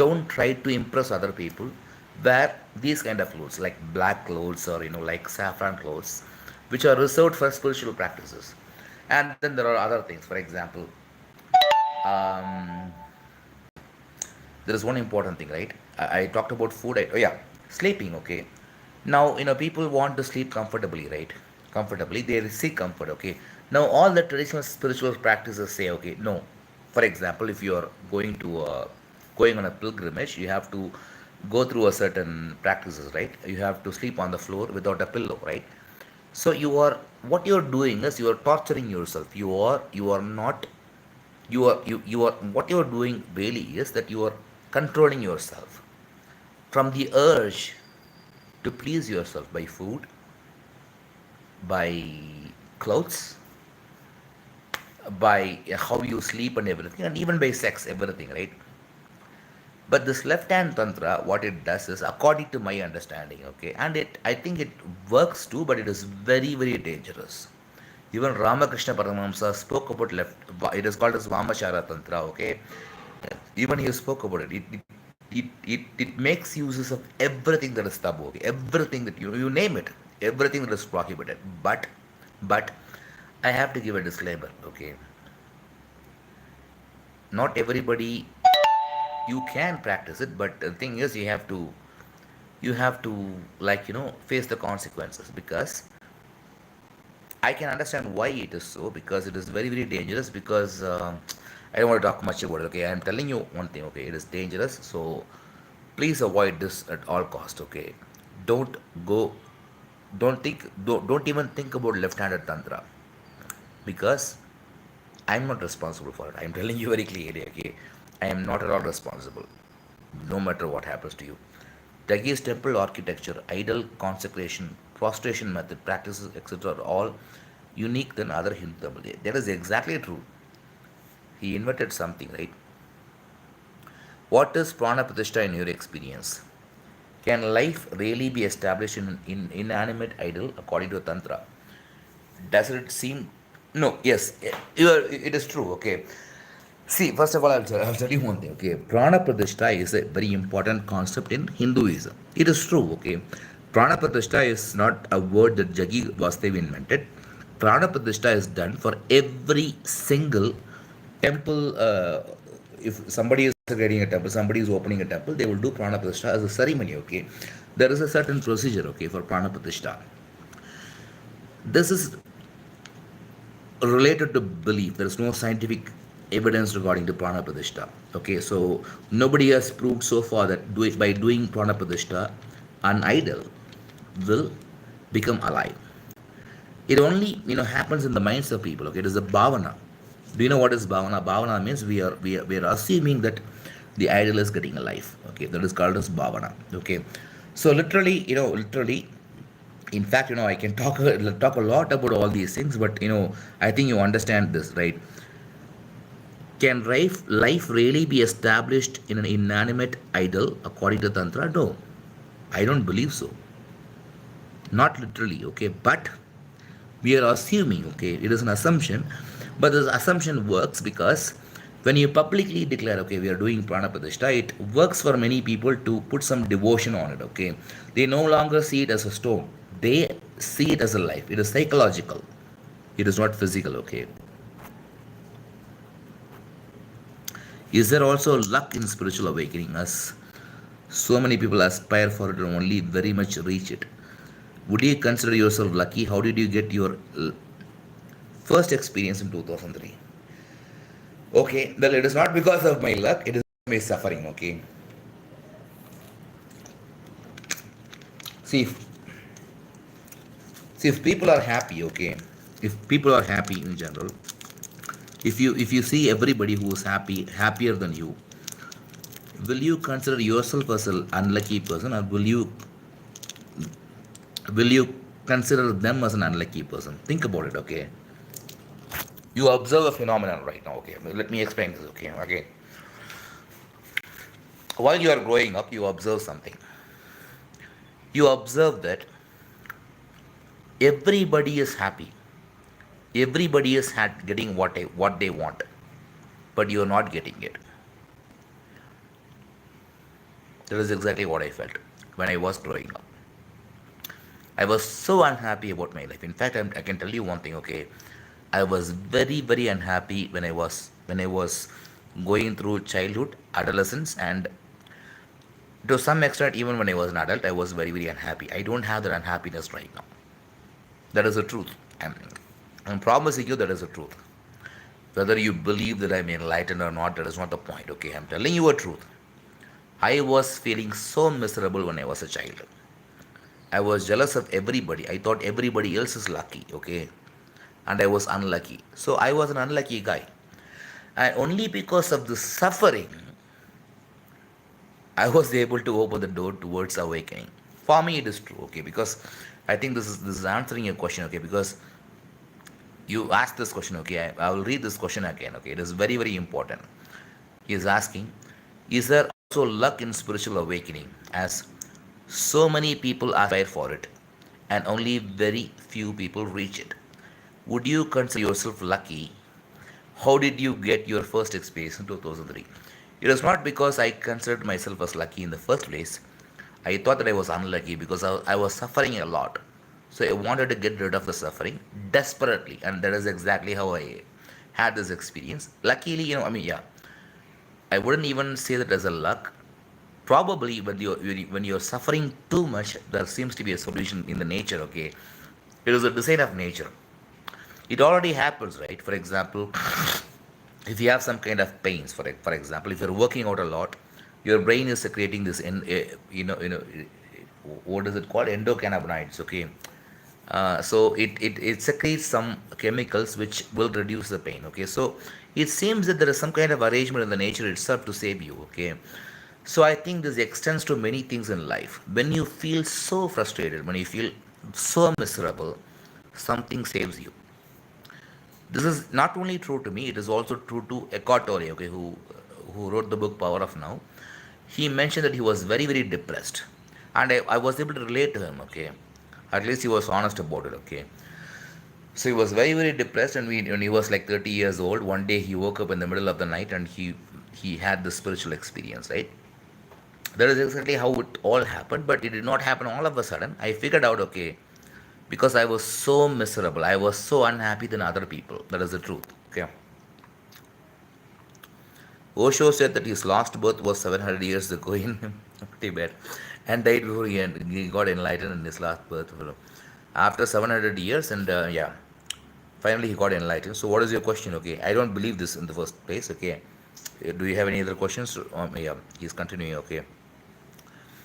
don't try to impress other people, wear these kind of clothes like black clothes, or like saffron clothes, which are reserved for spiritual practices. And then there are other things. For example, um, there is one important thing, right? I talked about food. Oh yeah, sleeping, okay? Now, people want to sleep comfortably, right? Comfortably, they seek comfort, okay? Now, all the traditional spiritual practices say, okay, no. For example, if you are going on a pilgrimage, you have to go through a certain practices, right? You have to sleep on the floor without a pillow, right? So what you are doing is you are torturing yourself. You are not you are what you are doing really is that you are controlling yourself from the urge to please yourself by food, by clothes, by how you sleep and everything, and even by sex, everything, right? But this left hand tantra, what it does is, according to my understanding, okay, and I think it works too, but it is very, very dangerous. Even Ramakrishna Paramahamsa spoke about left. It is called as Vamachara Tantra, okay. Even he spoke about it. It makes uses of everything that is taboo, okay? Everything that you name it, everything that is prohibited. But I have to give a disclaimer, okay. Not everybody, you can practice it, but the thing is, you have to like face the consequences, because I can understand why it is so, because it is very, very dangerous, because I don't want to talk much about it, okay? I am telling you one thing, okay? It is dangerous, so please avoid this at all cost, okay? Don't go, don't even think about left-handed tantra, because I'm not responsible for it. I'm telling you very clearly, okay? I am not at all responsible, no matter what happens to you. Jagi's temple architecture, idol consecration, prostration method, practices, etc., are all unique than other Hindu temples. That is exactly true. He invented something, right? What is prana pratishtha in your experience? Can life really be established in inanimate idol according to Tantra? Does it seem? No, yes, it is true, okay. See, first of all, I'll tell you one thing, okay. Prana Pratishtha is a very important concept in Hinduism. It is true, okay. Prana Pratishtha is not a word that Jagi Vastev invented. Prana Pratishtha is done for every single temple. If somebody is creating a temple, somebody is opening a temple, they will do Prana Pratishtha as a ceremony, okay. There is a certain procedure, okay, for prana pratishtha. This is related to belief. There is no scientific evidence regarding to prana pratishtha. Okay, so nobody has proved so far that by doing prana pratishtha, an idol will become alive. It only happens in the minds of people. Okay, it is a bhavana. Do you know what is bhavana? Bhavana means we are assuming that the idol is getting alive. Okay, that is called as bhavana. Okay, so literally, literally, in fact, I can talk a lot about all these things, but I think you understand this, right? Can life really be established in an inanimate idol according to Tantra? No, I don't believe so. Not literally, okay, but we are assuming, okay, it is an assumption, but this assumption works because when you publicly declare, okay, we are doing prana pratishtha, it works for many people to put some devotion on it, okay. They no longer see it as a stone, they see it as a life. It is psychological, it is not physical, okay. Is there also luck in spiritual awakening, as so many people aspire for it and only very much reach it? Would you consider yourself lucky? How did you get your first experience in 2003? Okay, well, it is not because of my luck, it is my suffering, okay. See, if people are happy, okay, if people are happy in general, if you see everybody who is happier than you, will you consider yourself as an unlucky person, or will you consider them as an unlucky person? Think about it, okay. You observe a phenomenon right now, okay. Let me explain this, okay. Okay, while you are growing up, you observe something. You observe that everybody is happy, everybody is getting what they want, but you are not getting it. That is exactly what I felt when I was growing up. I was so unhappy about my life. In fact, I can tell you one thing, okay. I was very, very unhappy when I was going through childhood, adolescence, and to some extent, even when I was an adult, I was very, very unhappy. I don't have that unhappiness right now. That is the truth. I'm, I'm promising you that is the truth. Whether you believe that I'm enlightened or not, that is not the point, okay. I'm telling you a truth. I was feeling so miserable when I was a child. I was jealous of everybody. I thought everybody else is lucky, okay? And I was unlucky. So I was an unlucky guy. And only because of the suffering, I was able to open the door towards awakening. For me, it is true, okay? Because I think this is answering your question, okay? Because you asked this question, okay? I will read this question again, okay? It is very, very important. He is asking, is there also luck in spiritual awakening, as so many people aspire for it and only very few people reach it? Would you consider yourself lucky? How did you get your first experience in 2003? It was not because I considered myself as lucky in the first place. I thought that I was unlucky because I was suffering a lot. So I wanted to get rid of the suffering desperately, and that is exactly how I had this experience. Luckily, I mean, yeah, I wouldn't even say that as a luck. Probably when you're suffering too much, there seems to be a solution in the nature, okay. It is a design of nature. It already happens, right? For example, if you have some kind of pains, for example, if you're working out a lot, your brain is secreting this what is it called, endocannabinoids, okay. So it secretes some chemicals which will reduce the pain, okay. So it seems that there is some kind of arrangement in the nature itself to save you, okay. So I think this extends to many things in life. When you feel so frustrated, when you feel so miserable, something saves you. This is not only true to me, it is also true to Eckhart Tolle, okay, who wrote the book Power of Now. He mentioned that he was very, very depressed. And I was able to relate to him, okay. At least he was honest about it, okay. So he was very, very depressed, and when he was like 30 years old, one day he woke up in the middle of the night and he had this spiritual experience, right? That is exactly how it all happened, but it did not happen all of a sudden. I figured out, okay, because I was so miserable, I was so unhappy than other people. That is the truth, okay. Osho said that his last birth was 700 years ago in Tibet. and died before he got enlightened in his last birth. After 700 years, and yeah, finally he got enlightened. So, what is your question? Okay, I don't believe this in the first place. Okay, do you have any other questions? Yeah, he's continuing. Okay,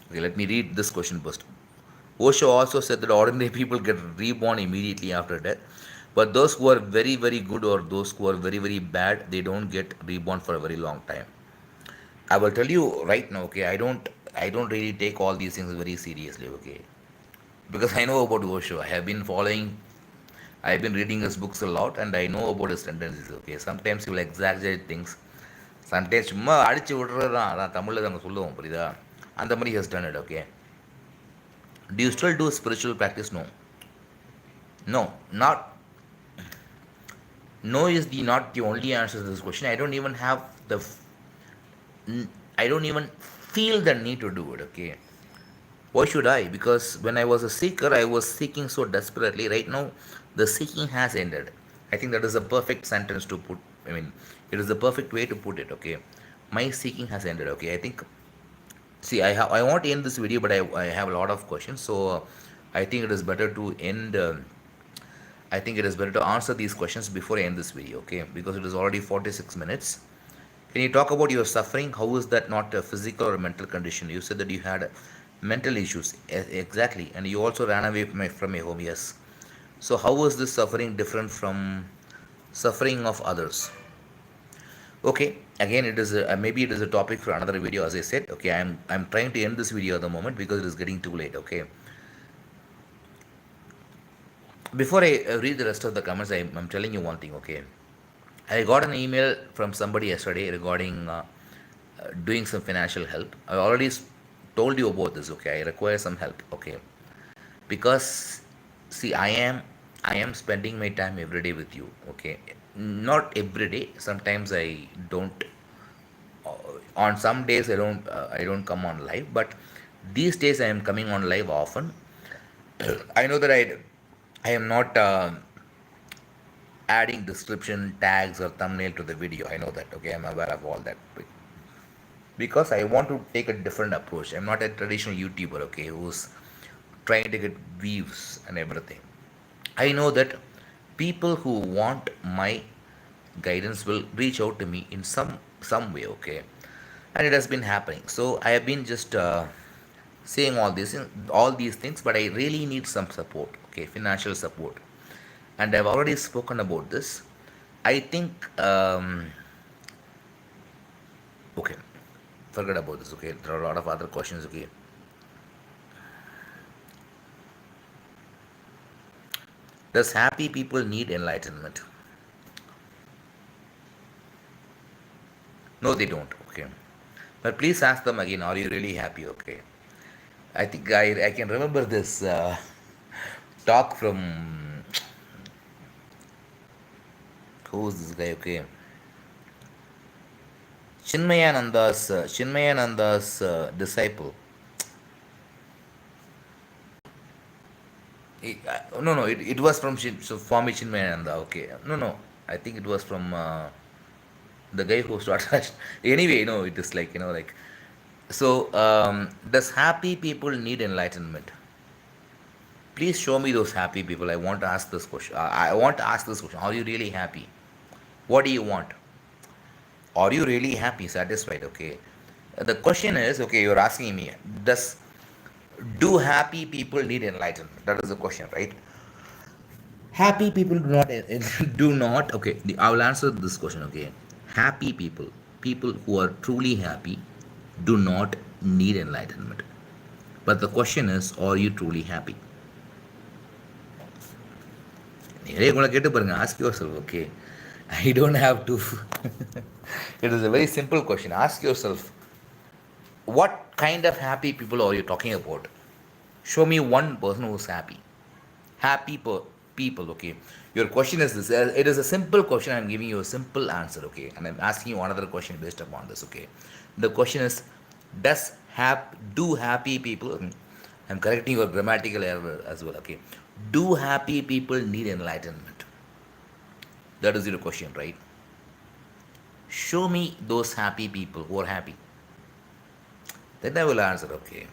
okay, let me read this question first. Osho also said that ordinary people get reborn immediately after death, but those who are very, very good or those who are very, very bad, they don't get reborn for a very long time. I will tell you right now, okay, I don't really take all these things very seriously, okay, because I know about Osho. I've been reading his books a lot, and I know about his tendencies, okay. Sometimes he will exaggerate things. Sometimes சும்மா அடிச்சு விடுறது தான் அதான் தமிழில் நாங்கள் சொல்லுவோம் புரியுதா அந்த மாதிரி has done it okay do you still do spiritual practice no not no is the not the only answer to this question. I don't even have I don't even feel the need to do it, okay. Why should I? Because when I was a seeker, I was seeking so desperately. Right now, the seeking has ended. I think that is a perfect sentence to put. I mean, it is the perfect way to put it. Okay, my seeking has ended. Okay, I think. See, I want to end this video, but I have a lot of questions. So, I think it is better to end. I think it is better to answer these questions before I end this video. Okay, because it is already 46 minutes. Can you talk about your suffering? How is that not a physical or mental condition? You said that you had mental issues. Exactly. And you also ran away from your home. Yes. So, how is this suffering different from suffering of others? Okay. Again, it is maybe it is a topic for another video, as I said. Okay. I'm trying to end this video at the moment because it is getting too late. Okay. Before I read the rest of the comments, I'm telling you one thing. Okay. I got an email from somebody yesterday regarding doing some financial help. I already told you about this. Okay, I require some help. Okay, because see, I am spending my time every day with you. Okay, not every day. Sometimes I don't. On some days I don't come on live, but these days I am coming on live often. I know that I am not adding description tags or thumbnail to the video. I know that. Okay, I'm aware of all that because I want to take a different approach. I'm not a traditional YouTuber, okay, who's trying to get views and everything. I know that people who want my guidance will reach out to me in some way, okay, and it has been happening. So I have been just saying all these things, but I really need some support, okay, financial support, and I've already spoken about this. I think okay, forget about this, okay. There are a lot of other questions, okay. Does happy people need enlightenment? No, they don't. Okay. But please ask them again, are you really happy? Okay. I think I can remember this talk from who's this guy? Okay. Chinmayananda's disciple. No, it was from Swami Chinmayananda. Okay. No. I think it was from the guy who started. Anyway, it is like, like. So, does happy people need enlightenment? Please show me those happy people. I want to ask this question. I want to ask this question. Are you really happy? What do you want? Are you really happy, satisfied? Okay. The question is, okay, you're asking me, do happy people need enlightenment? That is the question, right? Happy people do not do not. Okay, I will answer this question. Okay, happy people who are truly happy, do not need enlightenment. But the question is, are you truly happy? நிறைய உங்களை கேட்டு பாருங்க. Ask yourself. Okay, I don't have to. It is a very simple question. Ask yourself, what kind of happy people are you talking about? Show me one person who's happy. Happy people, okay. Your question is this. It is a simple question. I'm giving you a simple answer, okay, and I'm asking you another question based upon this, okay. The question is, do happy people, I'm correcting your grammatical error as well, okay. Do happy people need enlightenment? That is your question, right? Show me those happy people who are happy. Then I will answer, okay.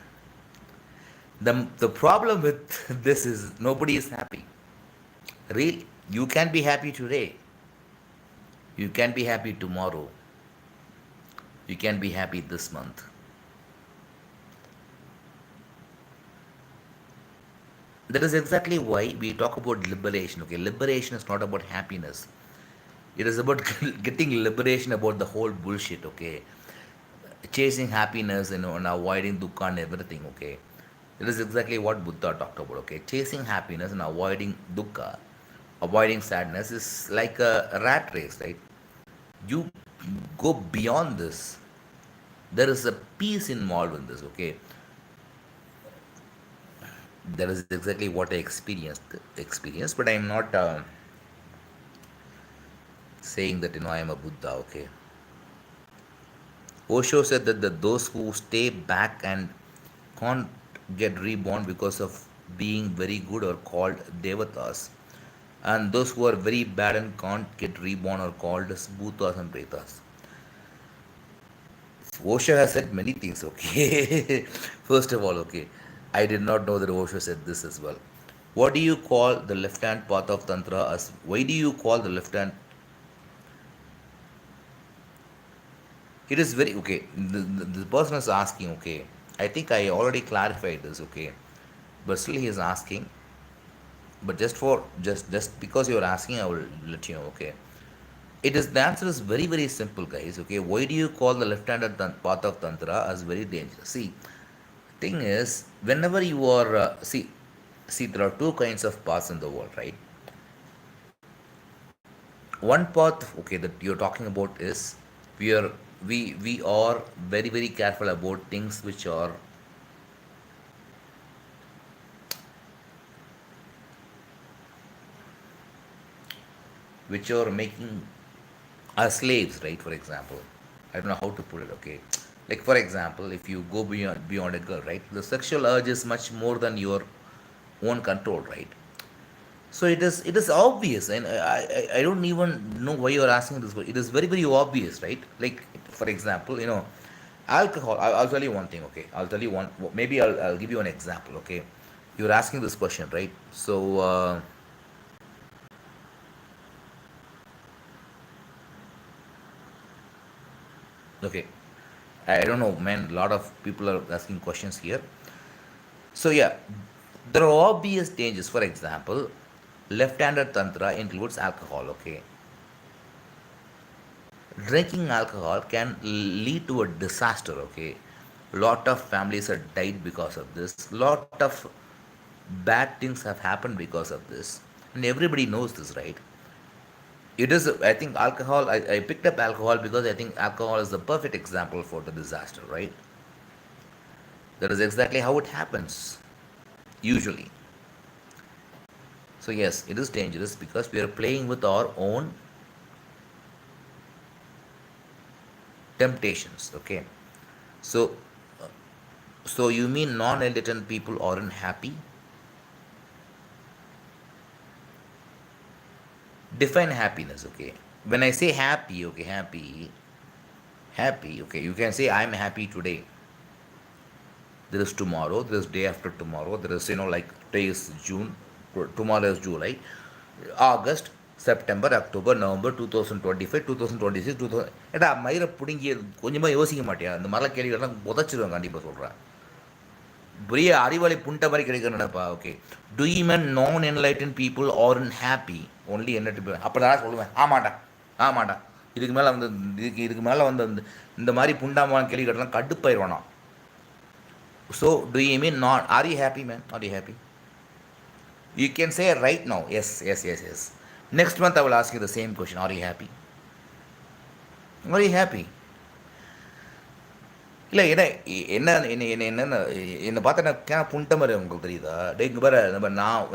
The problem with this is nobody is happy. Real, you can be happy today. You can be happy tomorrow. You can be happy this month. That is exactly why we talk about liberation. Okay, liberation is not about happiness. It is about getting liberation about the whole bullshit. Okay, chasing happiness, and avoiding dukkha and everything. Okay, it is exactly what Buddha talked about. Okay, chasing happiness and avoiding dukkha, avoiding sadness is like a rat race, right? You go beyond this. There is a peace involved in this. Okay, that is exactly what I experienced, but I am not saying that I am a Buddha. Okay, Osho said that those who stay back and can't get reborn because of being very good are called devatas, and those who are very bad and can't get reborn are called as bhutas and pretas. Osho has said many things. Okay, first of all, okay, I did not know that Osho said this as well. What do you call the left hand path of tantra as? Why do you call the left hand? It is very okay. The person is asking, okay. I think I already clarified this, okay. But still he is asking. But just because you are asking, I will let you know, okay. It is the answer is very very simple, guys. Okay, why do you call the left-handed path of tantra as very dangerous? See, thing is, whenever you are see, there are two kinds of paths in the world, right? One path, okay, that you're talking about is we are we are very very careful about things which are making us slaves, right? For example, I don't know how to put it. Okay, like for example, if you go beyond a girl, right, the sexual urge is much more than your own control, right? So it is obvious, and I don't even know why you are asking this, but it is very very obvious, right? Like for example, alcohol. I'll tell you one thing, okay? I'll tell you one. Maybe I'll give you an example, okay? You're asking this question, right? So okay, I don't know, man. A lot of people are asking questions here. So yeah, there are obvious dangers. For example, left-handed tantra includes alcohol. Okay, drinking alcohol can lead to a disaster. Okay, lot of families have died because of this. Lot of bad things have happened because of this, and everybody knows this, right? It is. I think alcohol. I picked up alcohol because I think alcohol is the perfect example for the disaster, right? That is exactly how it happens usually. So yes, it is dangerous because we are playing with our own temptations. Okay, so so you mean non-enlightened people aren't happy? Define happiness. Okay, when I say happy, okay, happy. Okay, you can say I'm happy today. There is tomorrow. There is day after tomorrow. There is like today is June, tomorrow is July, August, September, October, November 2025, 2026, 2000. ஏடா மயிரை பிடுங்கி கொஞ்சமாக யோசிக்க மாட்டியா? இந்த மாதிரிலாம் கேள்விகள்லாம் உதச்சிருவேன் கண்டிப்பாக சொல்கிறேன். பெரிய அறிவாளி புண்ட மாதிரி கிடைக்கிறேன்ப்பா. ஓகே, டு ஈவன் நான் enlighten people are in happy only என்ன அப்போ நான் சொல்லுவேன் ஆமாண்டா ஆமாண்டா. இதுக்கு மேலே வந்து இந்த மாதிரி புண்டாமான கேள்வி கேட்டலாம் கடுப்பாயிருவானா. So do you mean not are you happy man? Are you happy? You can say right now, yes, yes, yes, yes. Next month I will ask you the same question. Are you happy? Are you happy? இல்லை என்ன என்ன என்ன என்ன என்னென்ன என்னை பார்த்தா நான் புண்ட மாதிரி உங்களுக்கு தெரியுதா? டே இங்கே பாரு, நம்ம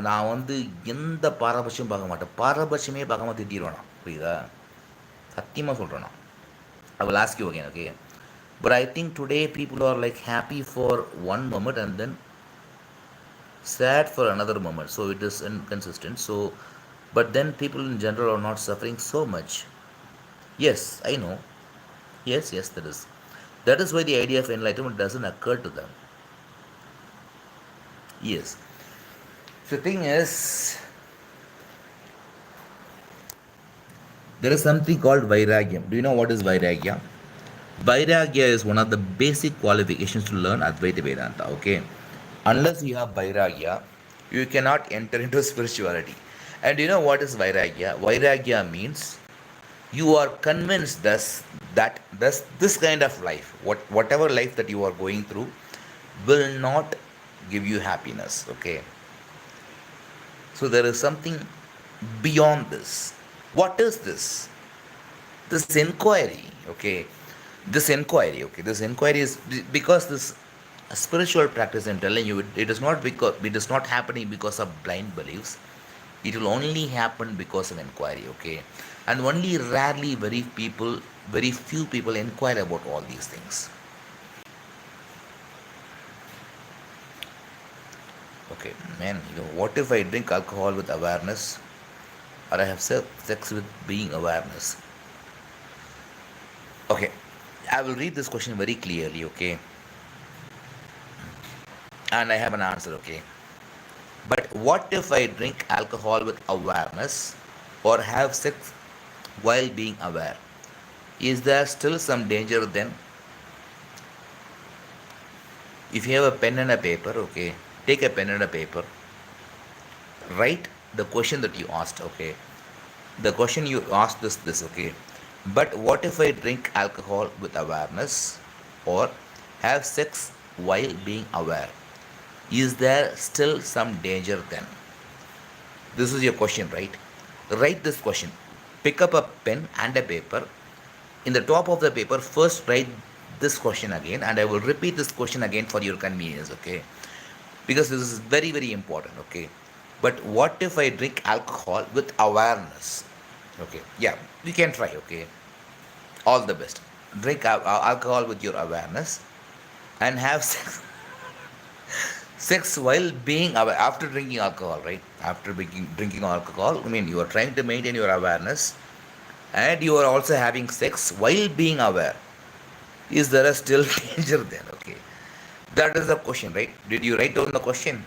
நான் வந்து எந்த பாரபட்சமும் பார்க்க மாட்டேன். பாரபட்சமே பார்க்காம திட்டிடுவேன் நான், புரியுதா? சத்தியமாக சொல்கிறேன் நான். I will ask you again, okay? But I think today people are like happy for one moment and then sad for another moment. So it is inconsistent. So, but then people in general are not suffering so much. Yes, I know. Yes, yes, that is. That is why the idea of enlightenment doesn't occur to them. Yes. So the thing is, there is something called Vairagyam. Do you know what is Vairagya? Vairagya is one of the basic qualifications to learn Advaita Vedanta. Okay, unless you have Vairagya, you cannot enter into spirituality. And do you know what is Vairagya? Vairagya means you are convinced that this kind of life, whatever life that you are going through, will not give you happiness. Okay, so there is something beyond this. What is this? This inquiry, okay, this inquiry is because this spiritual practice, I'm telling you, it is not because it is not happening because of blind beliefs. It will only happen because of inquiry, okay, and only rarely very few people inquire about all these things. Okay, man, what if I drink alcohol with awareness, or I have sex with being awareness? Okay, I will read this question very clearly, okay, and I have an answer, okay. But what if I drink alcohol with awareness or have sex while being aware? Is there still some danger then? If you have a pen and a paper, okay, take a pen and a paper, write the question that you asked, okay. The question you asked is this, okay. But what if I drink alcohol with awareness or have sex while being aware? Is there still some danger then? This is your question, right? Write this question. Pick up a pen and a paper. In the top of the paper, first write this question again, and I will repeat this question again for your convenience, okay? Because this is very, very important, okay? But what if I drink alcohol with awareness? Okay, yeah, you can try, okay? All the best. Drink alcohol with your awareness and have sex while being aware after drinking alcohol, right? After drinking alcohol, I mean, you are trying to maintain your awareness and you are also having sex while being aware. Is there a still danger then? Okay, that is the question, right? Did you write down the question?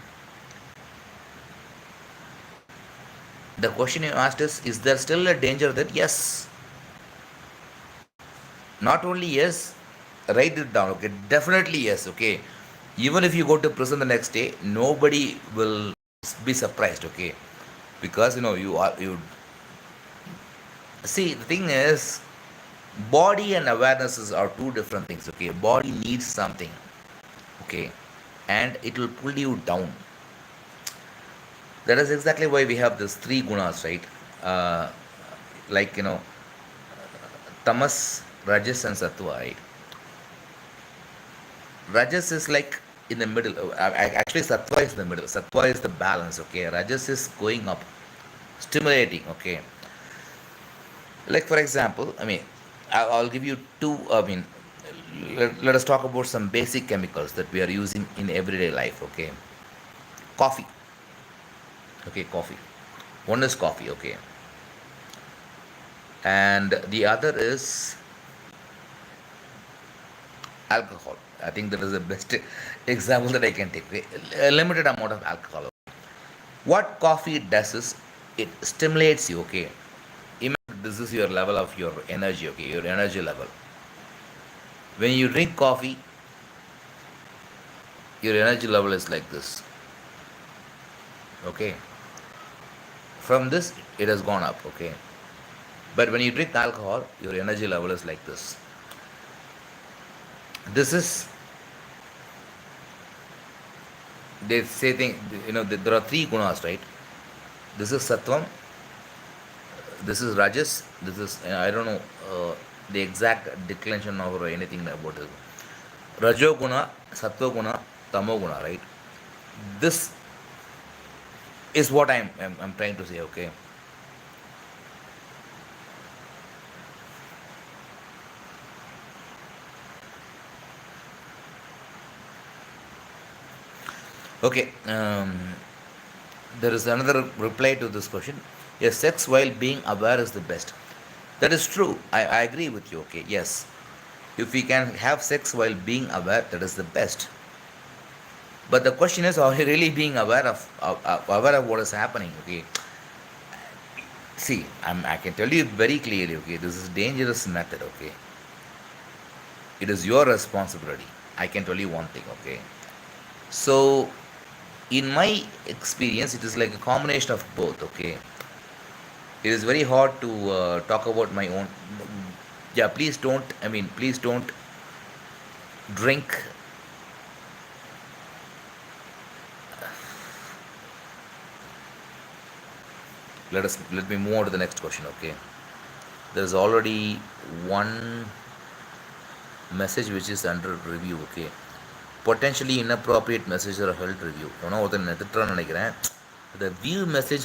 The question you asked is there still a danger then? Yes. Not only yes, write it down, okay? Definitely yes, okay? Even if you go to prison the next day, nobody will be surprised, okay? Because you see, the thing is, body and awarenesses are two different things, okay? Body needs something, okay, and it will pull you down. That is exactly why we have these three gunas, right? uh, like tamas, rajas, and sattva, right? Rajas is like in the middle. Actually, sattva is the middle. Sattva is the balance, okay? Rajas is going up, stimulating, okay? Like, for example, I mean, I'll give you two, I mean, let us talk about some basic chemicals that we are using in everyday life, okay? Coffee, okay, coffee. One is coffee, okay, and the other is alcohol. I think that is the best example that I can take. Okay? A limited amount of alcohol. What coffee does is it stimulates you, okay? Imagine this is your level of your energy, okay? Your energy level. When you drink coffee, your energy level is like this, okay? From this, it has gone up, okay? But when you drink alcohol, your energy level is like this. This is, they say thing, there are three gunas, right? This is sattvam, this is rajas, this is, I don't know the exact declension or anything about it. Rajo guna, sattva guna, tamo guna, right? This is what I'm trying to say, okay? Okay, there is another reply to this question. Yes, sex while being aware is the best. That is true. I agree with you. Okay, yes. If we can have sex while being aware, that is the best. But the question is, are you really being aware of what is happening? Okay, see, I can tell you very clearly. Okay, this is dangerous method. Okay, it is your responsibility. I can tell you one thing. Okay, so in my experience, it is like a combination of both. Okay, it is very hard to talk about my own. Yeah, please don't. I mean, please don't drink. Let me move on to the next question. Okay, there is already one message which is under review. Okay, potentially inappropriate message or held review. ஒருத்தன் திட்டுறான்னு நினைக்கிறேன். The view message